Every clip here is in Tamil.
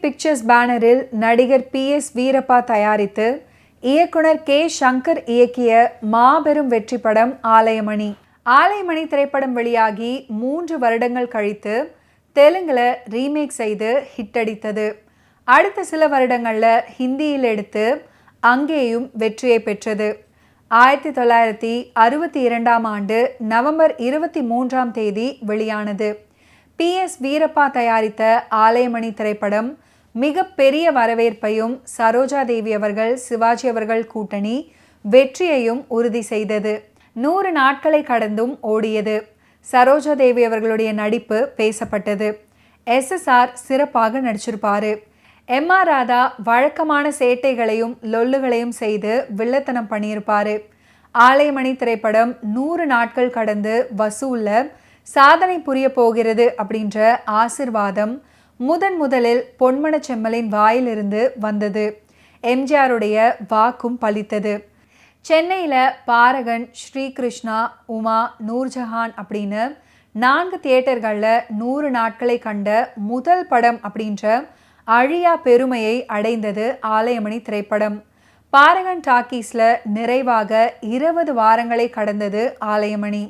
பிக்சர்ஸ் பேனரில் நடிகர் PS வீரப்பா தயாரித்து இயக்குனர் K சங்கர் இயக்கிய மாபெரும் வெற்றி படம் ஆலயமணி. ஆலயமணி திரைப்படம் வெளியாகி 3 வருடங்கள் கழித்து தெலுங்குல ரீமேக் செய்து ஹிட் அடித்தது. அடுத்த சில வருடங்கள்ல ஹிந்தியில் எடுத்து அங்கேயும் வெற்றியை பெற்றது. 1962ஆம் ஆண்டு நவம்பர் 23ஆம் தேதி வெளியானது. PS வீரப்பா தயாரித்த ஆலயமணி திரைப்படம் மிக பெரிய வரவேற்பையும் சரோஜா தேவி அவர்கள் சிவாஜி அவர்கள் கூட்டணி வெற்றியையும் உறுதி செய்தது. 100 நாட்களை கடந்தும் ஓடியது. சரோஜா தேவி அவர்களுடைய நடிப்பு பேசப்பட்டது. SSR சிறப்பாக நடிச்சிருப்பாரு. MR ராதா வழக்கமான சேட்டைகளையும் லொல்லுகளையும் செய்து வில்லத்தனம் பண்ணியிருப்பாரு. ஆலயமணி திரைப்படம் 100 நாட்கள் கடந்து வசூல்ல சாதனை புரிய போகிறது அப்படின்ற ஆசிர்வாதம் முதலில் பொன்மன செம்மலின் வாயிலிருந்து வந்தது. எம்ஜிஆருடைய வாக்கும் பலித்தது. சென்னையில் பாரகன், ஸ்ரீகிருஷ்ணா, உமா, நூர்ஜஹான் அப்படின்னு 4 தியேட்டர்களில் 100 நாட்களை கண்ட முதல் படம் அப்படின்ற அழியா பெருமையை அடைந்தது ஆலயமணி திரைப்படம். பாரகன் டாக்கீஸில் நிறைவாக 20 வாரங்களை கடந்தது ஆலயமணி.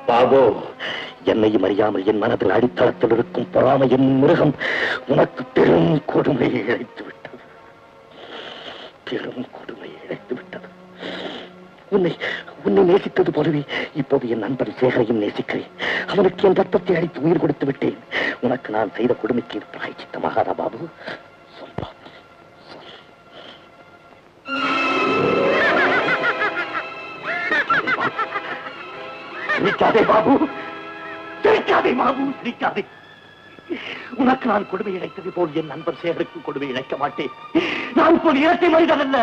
பாபு, என்னையும் அறியாமல் என் மனதில் அடித்தளத்தில் இருக்கும் பொறாமை என் மிருகம் உனக்கு பெரும் கொடுமையை இழைத்து விட்டது. பெரும் கொடுமையை இழைத்து விட்டது. உன்னை நேசித்தது போலவே இப்போது என் நண்பன் சேகரையும் நேசிக்கிறேன். அவனுக்கு என் ரத்தத்தை அடித்து உயிர் கொடுத்து விட்டேன். உனக்கு நான் செய்த கொடுமைக்கு இது பிராயச்சித்தமாகாதா பாபு? சொல்பா. சிரிக்காதே பாபு, சிரிக்காதே பாபு, சிரிக்காதே. உனக்கு நான் கொடுமை இழைத்தது போல் என் நண்பர் சேகருக்கு கொடுமை இழைக்க மாட்டேன். நான் போல் இரட்டை மனிதன் அல்ல.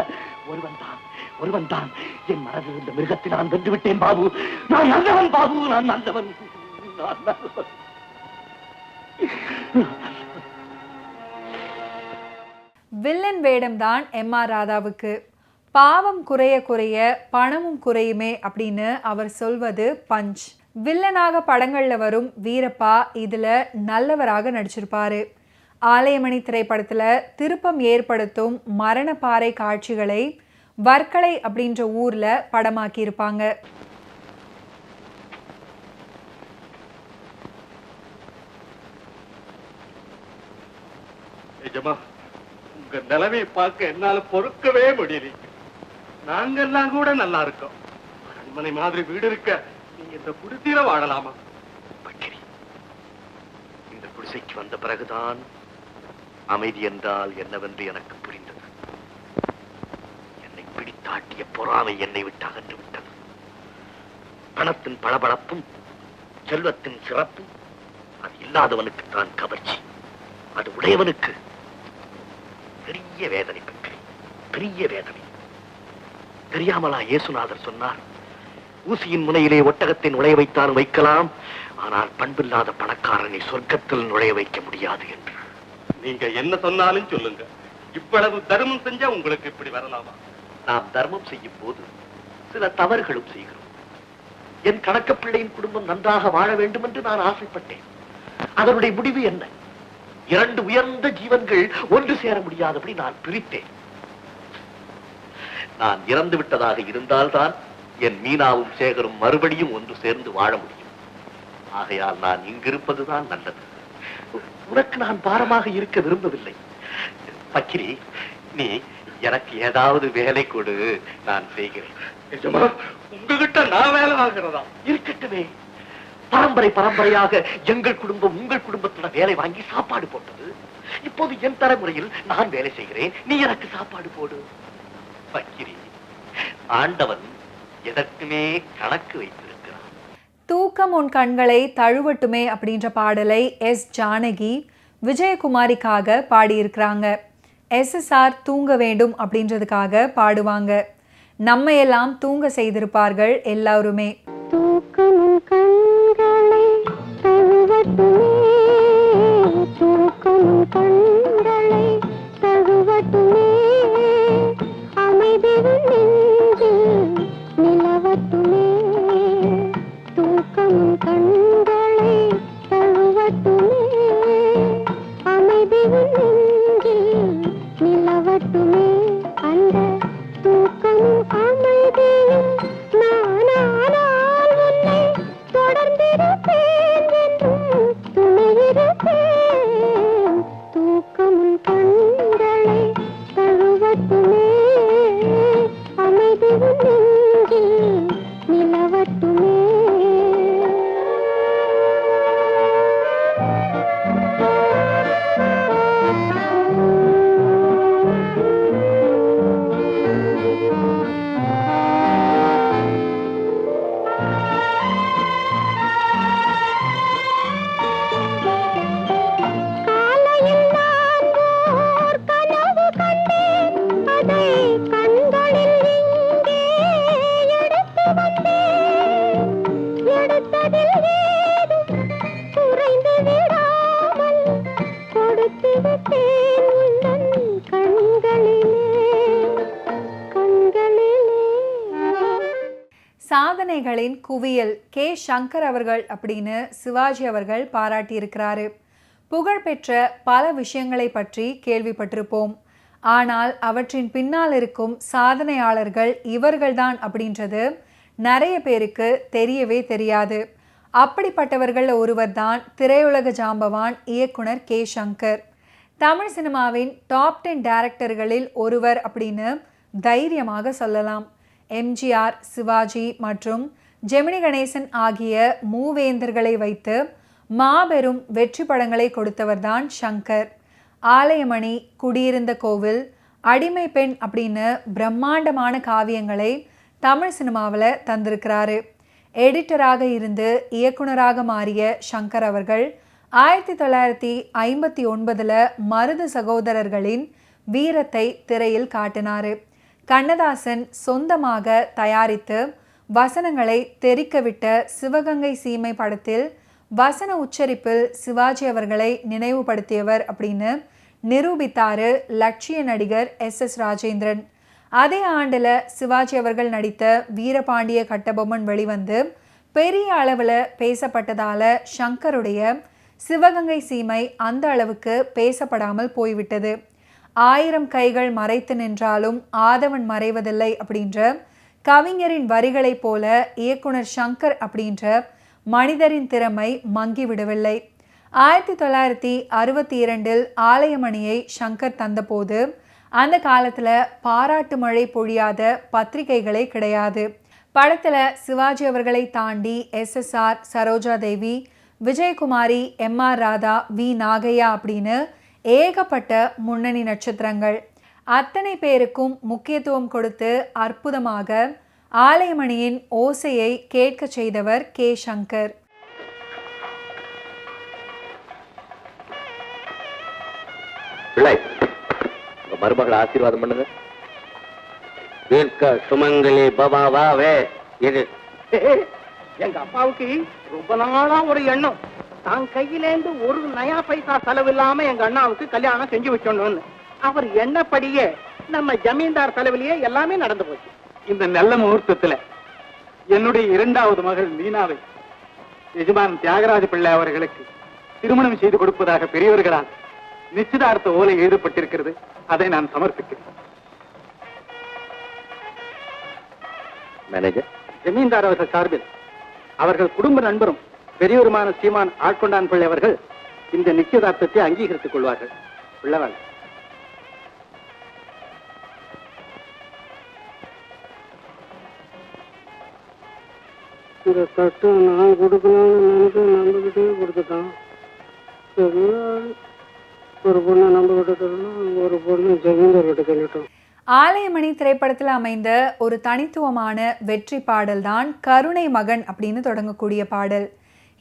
ஒருவன் தான் என் மனதில் இருந்த மிருகத்தை நான் வென்று விட்டேன் பாபு. நான் நல்லவன் பாபு, நான் நல்லவன். வில்லன் வேடம்தான் MR ராதாவுக்கு. பாவம் குறைய குறைய பணமும் குறையுமே அப்படின்னு அவர் சொல்வது பஞ்ச். வில்லனாக படங்கள்ல வரும் வீரப்பா இதுல நல்லவராக நடிச்சிருப்பாரு. ஆலயமணி திரைப்படத்துல திருப்பம் ஏற்படுத்தும் மரணப்பாறை காட்சிகளை வர்க்கலை அப்படின்ற ஊர்ல படமாக்கி இருப்பாங்க. உங்க நிலைமையை பார்க்க என்னால பொறுக்கவே முடியல. நாங்கெல்லாம் கூட நல்லா இருக்கோம். அரண்மனை மாதிரி வீடு இருக்க நீங்க இந்த குடிசையில வாழலாமா? இந்த குடிசைக்கு வந்த பிறகுதான் அமைதி என்றால் என்னவென்று எனக்கு புரிந்தது. என்னை பிடித்தாட்டிய பொறாமை என்னை விட்டு அகன்று விட்டது. பணத்தின் பளபளப்பும் செல்வத்தின் சிறப்பும் அது இல்லாதவனுக்கு தான் கவர்ச்சி, அது உடையவனுக்கு பெரிய வேதனை பெற்றேன். பெரிய வேதனை. தெரியாமலா இயேசுநாதர் சொன்னார், ஊசியின் முனையிலே ஒட்டகத்தை நுழைய வைத்தாலும் வைக்கலாம், ஆனால் பண்பில்லாத பணக்காரனை சொர்க்கத்தில் நுழைய வைக்க முடியாது என்று. நீங்க என்ன சொன்னாலும் சொல்லுங்க, இவ்வளவு தர்மம் செஞ்சா உங்களுக்கு இப்படி வரலாமா? நாம் தர்மம் செய்யும் போது சில தவறுகளும் செய்கிறோம். என் கணக்க பிள்ளையின் குடும்பம் நன்றாக வாழ வேண்டும் என்று நான் ஆசைப்பட்டேன். அதனுடைய முடிவு என்ன? 2 உயர்ந்த ஜீவன்கள் ஒன்று சேர முடியாதபடி நான் பிரித்தேன். நான் இறந்து விட்டதாக இருந்தால்தான் என் மீனாவும் சேகரும் மறுபடியும் ஒன்று சேர்ந்து வாழ முடியும். ஆகையால் நான் இங்கிருப்பதுதான் நல்லது. உனக்கு நான் பாரமாக இருக்க விரும்பவில்லை. பக்கிரி, நீ எனக்கு ஏதாவது வேலை கொடு, நான் செய்கிறேன். உங்ககிட்ட நான் வேலை வாங்குறதா? இருக்கட்டுமே. பரம்பரையாக எங்கள் குடும்பம் உங்கள் குடும்பத்துடன் வேலை வாங்கி சாப்பாடு போட்டது. இப்போது என் தலைமுறையில் நான் வேலை செய்கிறேன், நீ எனக்கு சாப்பாடு போடு. பக்கிரி, ஆண்டவன் எதற்குமே கணக்கு வைத்திருக்கிறான். தூக்கம் உன் கண்களை தழுவட்டுமே அப்படின்ற பாடலை எஸ் ஜானகி விஜயகுமாரிக்காக பாடியிருக்கிறாங்க. SSR தூங்க வேண்டும் அப்படின்றதுக்காக பாடுவாங்க. நம்ம எல்லாம் தூங்க செய்திருப்பார்கள் எல்லாருமே. தூக்கம் கண்களை தழுவட்டுமே, தூக்கம் கண்களை தழுவட்டுமே, அமைதி நெஞ்சில் நிலவட்டுமே, தூக்கம் கண்களை தழுவட்டுமே, அமைதி நெஞ்சில் நிலவட்டுமே, அந்த தூக்கமும் அமைதியும் நானானால் உன்னை தொடர்ந்திருப்பேன் என்றும் துணையிருப்பேன், தூக்கமும் கண்களை தழுவட்டுமே, அமைதி நெஞ்சில் நிலவட்டுமே. சாதனைகளின் குவியல் கே. சங்கர் அவர்கள் அப்படின்னு சிவாஜி அவர்கள் பாராட்டியிருக்கிறாரு. புகழ்பெற்ற பல விஷயங்களை பற்றி கேள்விப்பட்டிருப்போம். ஆனால் அவற்றின் பின்னால் இருக்கும் சாதனையாளர்கள் இவர்கள்தான் அப்படின்றது நிறைய பேருக்கு தெரியவே தெரியாது. அப்படிப்பட்டவர்கள் ஒருவர் தான் திரையுலக ஜாம்பவான் இயக்குனர் கே. சங்கர். தமிழ் சினிமாவின் டாப் 10 டைரக்டர்களில் ஒருவர் அப்படின்னு தைரியமாக சொல்லலாம். எம்ஜிஆர், சிவாஜி மற்றும் ஜெமினி கணேசன் ஆகிய மூவேந்தர்களை வைத்து மாபெரும் வெற்றி படங்களை கொடுத்தவர்தான் சங்கர். ஆலயமணி, குடியிருந்த கோவில், அடிமை பெண் அப்படின்னு பிரம்மாண்டமான காவியங்களை தமிழ் சினிமாவில் தந்திருக்கிறாரு. எடிட்டராக இருந்து இயக்குனராக மாறிய சங்கர் அவர்கள் 1959 மருது சகோதரர்களின் வீரத்தை திரையில் காட்டினார். கண்ணதாசன் சொந்தமாக தயாரித்து வசனங்களை தெரிக்கவிட்ட சிவகங்கை சீமை படத்தில் வசன உச்சரிப்பில் சிவாஜி அவர்களை நினைவுபடுத்தியவர் அப்படின்னு நிரூபித்தாரு லட்சிய நடிகர் SS ராஜேந்திரன். அதே ஆண்டில் சிவாஜி அவர்கள் நடித்த வீரபாண்டிய கட்டபொம்மன் வெளிவந்து பெரிய அளவில் பேசப்பட்டதால சங்கருடைய சிவகங்கை சீமை அந்த அளவுக்கு பேசப்படாமல் போய்விட்டது. 1000 கைகள் மறைத்து நின்றாலும் ஆதவன் மறைவதில்லை அப்படின்ற கவிஞரின் வரிகளைப் போல இயக்குனர் சங்கர் அப்படின்ற மனிதரின் திறமை மங்கிவிடவில்லை. 1962 ஆலயமணியை சங்கர் தந்தபோது அந்த காலத்தில் பாராட்டு மழை பொழியாத பத்திரிகைகளே கிடையாது. படத்தில் சிவாஜி அவர்களை தாண்டி SSR, Saroja Devi, Vijayakumari, MR Radha, V Nagaiah அப்படின்னு ஏகப்பட்ட முன்னணி நட்சத்திரங்கள். அத்தனை பேருக்கும் முக்கியத்துவம் கொடுத்து அற்புதமாக ஆலயமணியின் ஓசையை கேட்க செய்தவர் கே. சங்கர். மருமகளை ஆசீர்வாதம் பண்ணுங்க. தீர்க்க சுமங்கலி பவாவே. இது எங்க அப்பாவுக்கு ரொம்ப நாளா ஒரு எண்ணம், தான் கையிலேந்து ஒரு நயா பைசா செலவில்லாம எங்க அண்ணாவுக்கு கல்யாணம் செஞ்சு வச்சோன்னு. அவர் எண்ணப்படியே நம்ம ஜமீன்தார் செலவிலேயே எல்லாமே நடந்து போச்சு. இந்த நல்ல முகூர்த்தத்துல என்னுடைய இரண்டாவது மகள் மீனாவை எஜமான் தியாகராஜ பிள்ளை அவர்களுக்கு திருமணம் செய்து கொடுப்பதாக பெரியவர்களால் நிச்சயதார்த்த ஓலை எழுதப்பட்டிருக்கிறது. அதை நான் சமர்ப்பிக்கிறேன். மேனேஜர், ஜமீன்தார் அவர்கள் சார்பில் அவர்கள் குடும்ப நண்பரும் பெரியவருமான சீமான் ஆட்கொண்டான் பிள்ளை அவர்கள் இந்த நிச்சயதார்த்தத்தை அங்கீகரித்துக் கொள்வார்கள். உள்ளவாள் இந்த தட்டு நான் கொடுக்கணும்னு நினைச்சு நம்பிக்கிட்டே கொடுத்துட்டான். ஒரு பொண்ணை நம்பிக்கிட்டு தரணும், ஒரு பொண்ணு ஜமீன்தார் கிட்ட சொல்லிட்டோம். ஆலயமணி திரைப்படத்தில் அமைந்த ஒரு தனித்துவமான வெற்றி பாடல் தான் கருணை மகன் அப்படின்னு தொடங்கக்கூடிய பாடல்.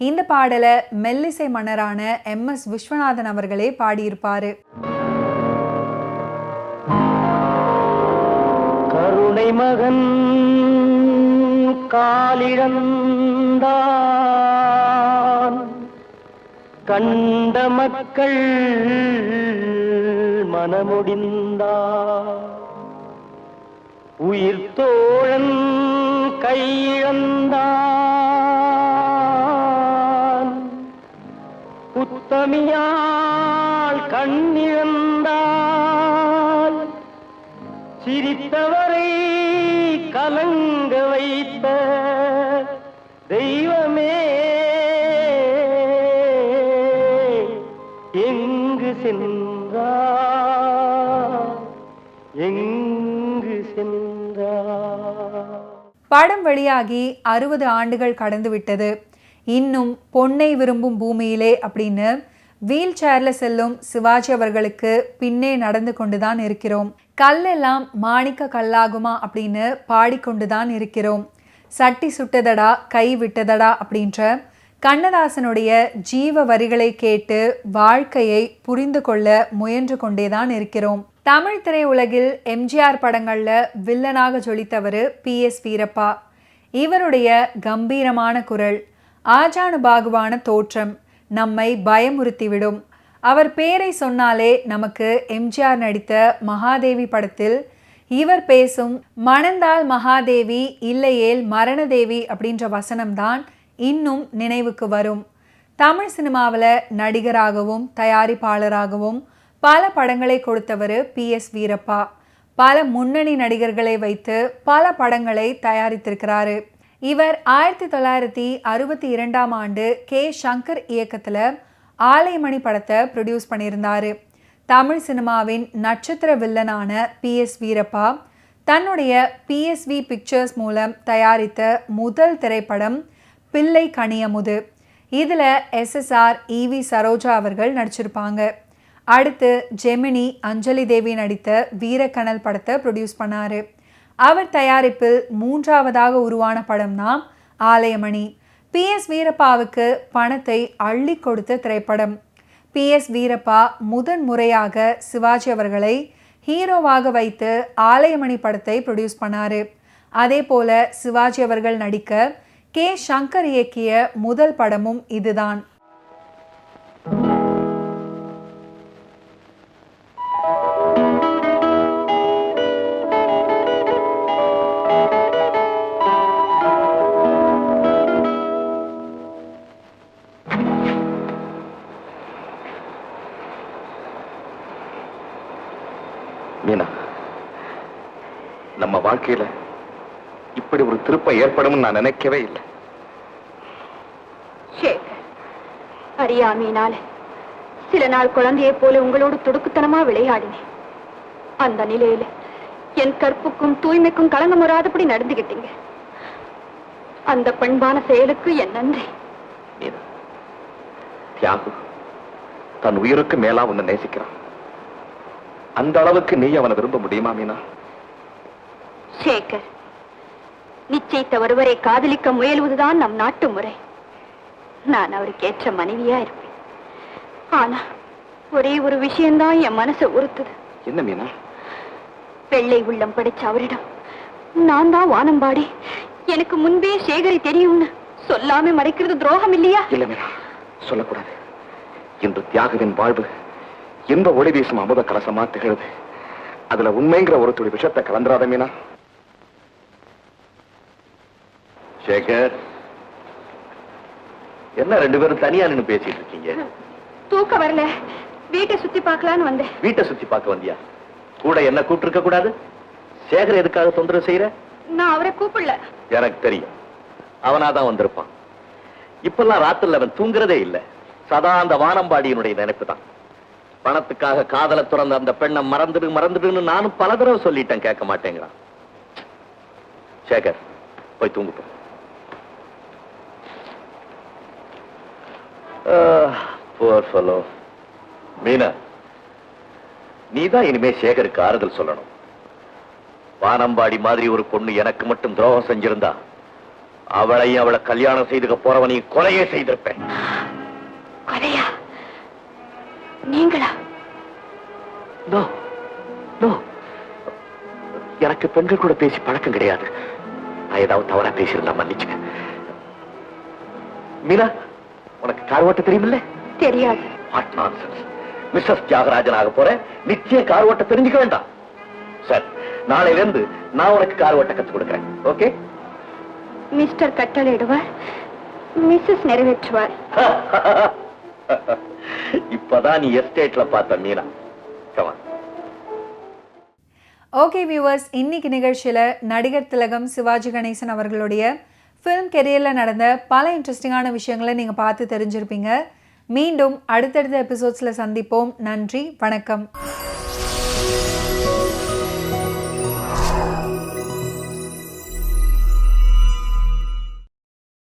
இந்த பாடலை மெல்லிசை மன்னரான MS விஸ்வநாதன் அவர்களே பாடியிருப்பாரு. கருணை மகன் காலிழந்தான், கண்ட மக்கள் மனமுடிந்தான், உயிர் தோழன் கையிழந்தான், புத்தமியால் கண்ணிழந்தால், சிரித்தவரை கலங்க வைத்த தெய்வமே எங்கு சென்றார், எங்கு சென்றார். படம் வெளியாகி 60 ஆண்டுகள் கடந்துவிட்டது. இன்னும் பொன்னை விரும்பும் பூமியிலே அப்படின்னு வீல் சேர்ல செல்லும் சிவாஜி அவர்களுக்கு பின்னே நடந்து கொண்டுதான் இருக்கிறோம். கல்லெல்லாம் மாணிக்க கல்லாகுமா அப்படின்னு பாடிக்கொண்டுதான் இருக்கிறோம். சட்டி சுட்டதடா கை விட்டதடா அப்படின்ற கண்ணதாசனுடைய ஜீவ வரிகளை கேட்டு வாழ்க்கையை புரிந்து கொள்ள முயன்று கொண்டேதான் இருக்கிறோம். தமிழ் திரையுலகில் எம்ஜிஆர் படங்கள்ல வில்லனாக ஜொலித்தவர் PS வீரப்பா. இவருடைய கம்பீரமான குரல், ஆஜானுபாகுவான தோற்றம் நம்மை பயமுறுத்திவிடும். அவர் பேரை சொன்னாலே நமக்கு எம்ஜிஆர் நடித்த மகாதேவி படத்தில் இவர் பேசும் மணந்தால் மகாதேவி இல்லையேல் மரணதேவி அப்படின்ற வசனம்தான் இன்னும் நினைவுக்கு வரும். தமிழ் சினிமாவில் நடிகராகவும் தயாரிப்பாளராகவும் பல படங்களை கொடுத்தவர் PS வீரப்பா. பல முன்னணி நடிகர்களை வைத்து பல படங்களை தயாரித்திருக்கிறாரு. இவர் 1962ஆம் ஆண்டு K. சங்கர் இயக்கத்தில் ஆலயமணி படத்தை ப்ரொடியூஸ் பண்ணியிருந்தாரு. தமிழ் சினிமாவின் நட்சத்திர வில்லனான PS வீரப்பா தன்னுடைய PSV பிக்சர்ஸ் மூலம் தயாரித்த முதல் திரைப்படம் பிள்ளை கனியமுது. இதில் SSR EV சரோஜா அவர்கள் நடிச்சிருப்பாங்க. அடுத்து ஜெமினி அஞ்சலி தேவி நடித்த வீரக்கனல் படத்தை ப்ரொடியூஸ் பண்ணாரு. அவர் தயாரிப்பில் 3ஆவதாக உருவான படம் தான் ஆலயமணி. PS வீரப்பாவுக்கு பணத்தை அள்ளி கொடுத்த திரைப்படம். PS வீரப்பா முதன் முறையாக சிவாஜி அவர்களை ஹீரோவாக வைத்து ஆலயமணி படத்தை ப்ரொடியூஸ் பண்ணாரு. அதே போல சிவாஜி அவர்கள் நடிக்க K. சங்கர் இயக்கிய முதல் படமும் இதுதான். மீனா, நம்ம வாழ்க்கையில இப்படி ஒரு திருப்பம் ஏற்படும் நான் நினைக்கவே இல்லை. அறியாமையினால சில நாள் குழந்தையை போல உங்களோடு துடுக்குத்தனமா விளையாடினேன். அந்த நிலையில என் கற்புக்கும் தூய்மைக்கும் களங்கம் வராதபடி நடந்துகிட்டீங்க. அந்த பண்பான செயலுக்கு என் நன்றி. மீனா, தியாகு தன் உயிருக்கு மேலா உன்னை நேசிக்கிறான். அந்த அளவுக்கு நீ அவனை விரும்ப முடியுமா மீனா? சேகர், நிச்சயித்த ஒருவரை காதலிக்க முயல்வதுதான் நம் நாட்டு முறை. நான் அவருக்கு ஏற்ற மனைவியா இருப்பேன். ஆனா ஒரே ஒரு விஷயம்தான் என் மனசை உறுத்துது. என்ன மீனா? வெள்ளை உள்ளம் படைச்ச அவரிடம் நான் தான் வானம்பாடி. எனக்கு முன்பே சேகரை தெரியும்னு சொல்லாம மறைக்கிறது துரோகம் இல்லையா? இல்ல மீனா, சொல்லக்கூடாது. இன்று தியாகுவின் வாழ்வு எந்த ஒளி வீசும் அமுத கலசமா திகழுது. அதுல உண்மைங்கிற ஒரு துளி விஷத்தை கலந்துராத மீனா. சேகர், என்ன ரெண்டு பேரும் தனியா நின்னு பேசிட்டு இருக்கீங்க? தூக்க வரல, வீட்டை சுத்தி பார்க்கலான்னு வந்தேன். வீட்டை சுத்தி பார்க்க வந்தியா? கூட என்ன கூப்பிட்டு இருக்க கூடாது? சேகர் எதுக்காக தொந்தரவு செய்யற? நான் அவரை கூப்பிடல. எனக்கு தெரியும், அவனாதான் வந்திருப்பான். இப்பெல்லாம் ராத்திரில அவன் தூங்குறதே இல்ல. சதா அந்த வானம்பாடியினுடைய நினைப்பு தான். பணத்துக்காக காதல துறந்த அந்த பெண்ணை மறந்துடுன்னு நானும் பல தடவை சொல்லிட்டேன், கேட்க மாட்டேங்கிறான். சேகர், போய் தூங்கு போ. Poor fellow. மீனா, நீதான் இனிமே சேகருக்கு ஆறுதல் சொல்லணும். வானம்பாடி மாதிரி ஒரு பொண்ணு எனக்கு மட்டும் துரோகம் செஞ்சிருந்தா அவளையும் அவளை கல்யாணம் செய்துக்க போறவனையும் கொலையே செய்திருப்பேன். கொலையா? நீங்களா? நோ நோ, எனக்கு பெண்கள் கூட பேசி பழக்கம் கிடையாது. நான் ஏதாவது தவறா பேசியிருந்தா மன்னிச்சுக்க. மீனா, உனக்கு கார் ஓட்ட தெரியுமில்ல? தெரியாது. What nonsense. மிஸ்ஸஸ் தியாகராஜன் ஆக போற, நிச்சயம் கார் ஓட்ட தெரிஞ்சுக்க வேண்டாம். சார், நாளையில இருந்து நான் உனக்கு கார் ஓட்ட கத்து கொடுக்கிறேன். ஓகே? மிஸ்டர் கட்டளையிடுவார், மிஸ்ஸஸ் நிறைவேற்றுவார். இப்பதான் நீ எஸ்டேட்ல பார்த்த மீனா. கமா. ஓகே வியூவர்ஸ், இன்னைக்கு நிகழ்ச்சியில் நடிகர் திலகம் சிவாஜி கணேசன் அவர்களுடைய ஃபிலிம் கெரியரில் நடந்த பல இன்ட்ரெஸ்டிங்கான விஷயங்களை நீங்கள் பார்த்து தெரிஞ்சிருப்பீங்க. மீண்டும் அடுத்தடுத்த எபிசோட்ஸில் சந்திப்போம். நன்றி, வணக்கம்.